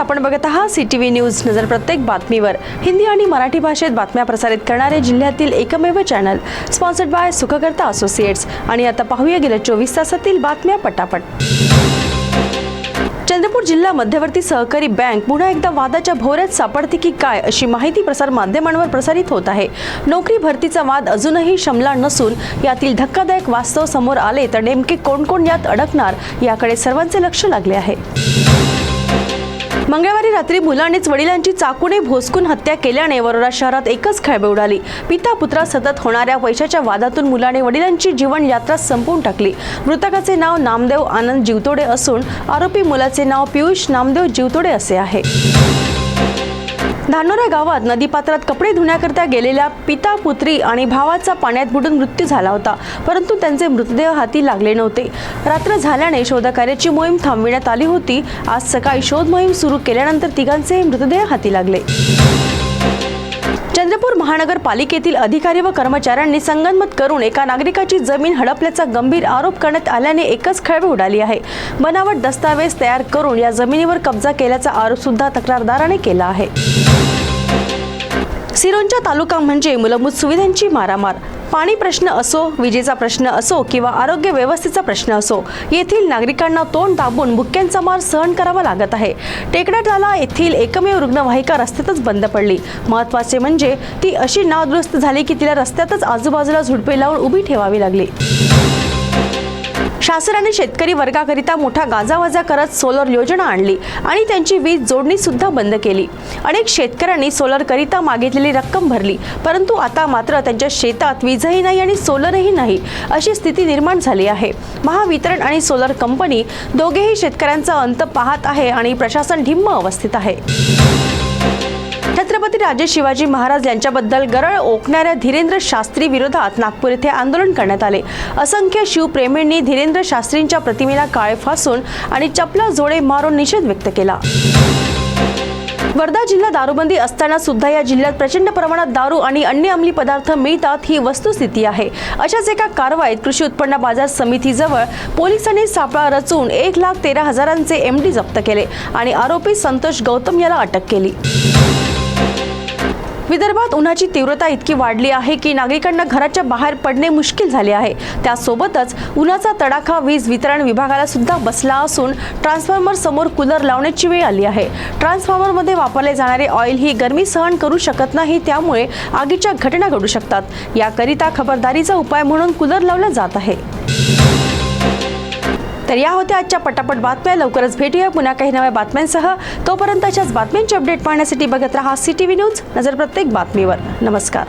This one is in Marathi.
आपण बघत आहात CTV न्यूज. नजर प्रत्येक बातमीवर. हिंदी आणि मराठी भाषेत बातम्या प्रसारित करणारे जिल्ह्यातील एकमेव channel, sponsored by Sukhkarta associates. आणि आता पाहूया गेल्या 24 तासातील बातम्या पटापट. चंद्रपूर जिल्हा मध्यवर्ती सहकारी बँक पुन्हा एकदा वादाच्या भोवऱ्यात सापडते की काय, अशी माहिती प्रसार माध्यमांवर प्रसारित होत आहे. नोकरी भरतीचा वाद अजूनही शमला नसून यातील धक्कादायक वास्तव समोर आले तर नेमके कोण कोण यात अडकणार, याकडे सर्वांचे लक्ष लागले आहे. मंगळवारी रात्री मुलानेच वडिलांची चाकूने भोसकून हत्या केल्याने वरोरा शहरात एकच खळबळ उडाली. पिता पुत्रा सतत होणाऱ्या पैशाच्या वादातून मुलाने वडिलांची जीवन यात्रा संपवून टाकली. मृतकाचे नाव नामदेव आनंद जीवतोडे असून आरोपी मुलाचे नाव पियुष नामदेव जीवतोडे असे आहे. धानोरा गावात नदीपात्रात कपडे धुण्याकरता गेलेल्या पिता पुत्री आणि भावाचा पाण्यात बुडून मृत्यू झाला होता, परंतु त्यांचे मृतदेह हाती लागले नव्हते. रात्र झाल्याने शोधकार्याची मोहीम थांबविण्यात आली होती. आज सकाळी शोध मोहीम सुरू केल्यानंतर तिघांचे मृतदेह हाती लागले. चंद्रपूर महानगरपालिकेतील अधिकारी व कर्मचाऱ्यांनी संगनमत करून एका नागरिकाची जमीन हडपल्याचा गंभीर आरोप करण्यात आल्याने एकच खळबळ उडाली आहे. बनावट दस्तावेज तयार करून या जमिनीवर कब्जा केल्याचा आरोप सुद्धा तक्रारदाराने केला आहे. सिरोंचा तालुका म्हणजे मूलभूत सुविधांची मारामार. पाणी प्रश्न असो, विजेचा प्रश्न असो किंवा आरोग्य व्यवस्थेचा प्रश्न असो, येथील नागरिकांना तोंड दाबून भुक्क्यांचा मार सहन करावा लागत आहे. टेकडाटाला येथील एकमेव रुग्णवाहिका रस्त्यातच बंद पडली. महत्त्वाचे म्हणजे ती अशी नादुरुस्त झाली की तिला रस्त्यातच आजूबाजूला झुडपे लावून उभी ठेवावी लागली. शासनाने शेतकरी वर्गाकरिता मोठा गाजावाजा करत सोलर योजना आणली आणि त्यांची वीज जोडणी सुद्धा बंद केली. अनेक शेतकऱ्यांनी सोलर करिता मागितलेली रक्कम भरली, परंतु आता मात्र त्यांच्या शेतात वीजही नाही आणि सोलरही नाही अशी स्थिती निर्माण झाली आहे. महावितरण आणि सोलर कंपनी दोघेही शेतकऱ्यांचा अंत पाहत आहे आणि प्रशासन ढिम्म अवस्थेत आहे. छत्रपती राजे शिवाजी महाराज यांच्याबद्दल गरळ ओकणाऱ्या धीरेंद्र शास्त्री विरोधात नागपूर येथे आंदोलन करण्यात आले. असंख्य शिवप्रेमींनी धीरेंद्र शास्त्रींच्या प्रतिमेला काळे फासून आणि चपला जोडे मारून निषेध व्यक्त केला. वर्धा जिल्हा दारूबंदी असताना सुद्धा या जिल्ह्यात प्रचंड प्रमाणात दारू आणि अन्य अंमली पदार्थ मिळतात, ही वस्तुस्थिती आहे. अशाच एका कारवाईत कृषी उत्पन्न बाजार समितीजवळ पोलिसांनी सापळा रचून 1,13,000चे MD जप्त केले आणि आरोपी संतोष गौतम याला अटक केली. विदर्भात उन्हाची तीव्रता इतकी वाढली आहे की नागरिकांना घराच्या बाहेर पडणे मुश्किल झाले आहे. त्यासोबतच उन्हाचा तडाखा वीज वितरण विभागाला सुद्धा बसला असून ट्रान्सफॉर्मर समोर कूलर लावण्याची वेळ आली आहे. ट्रान्सफॉर्मरमध्ये वापरले जाणारे ऑइल ही गरमी सहन करू शकत नाही, त्यामुळे आगीच्या घटना घडू शकतात. याकरिता खबरदारीचा उपाय म्हणून कूलर लावला जात आहे. तर या होत्या आजच्या पटापट बातम्या. लवकरच भेटूया पुन्हा काही नव्या बातम्यांसह. तोपर्यंत अशाच बातम्यांचे अपडेट पाहण्यासाठी बघत रहा CTV न्यूज. नजर प्रत्येक बातमीवर. नमस्कार.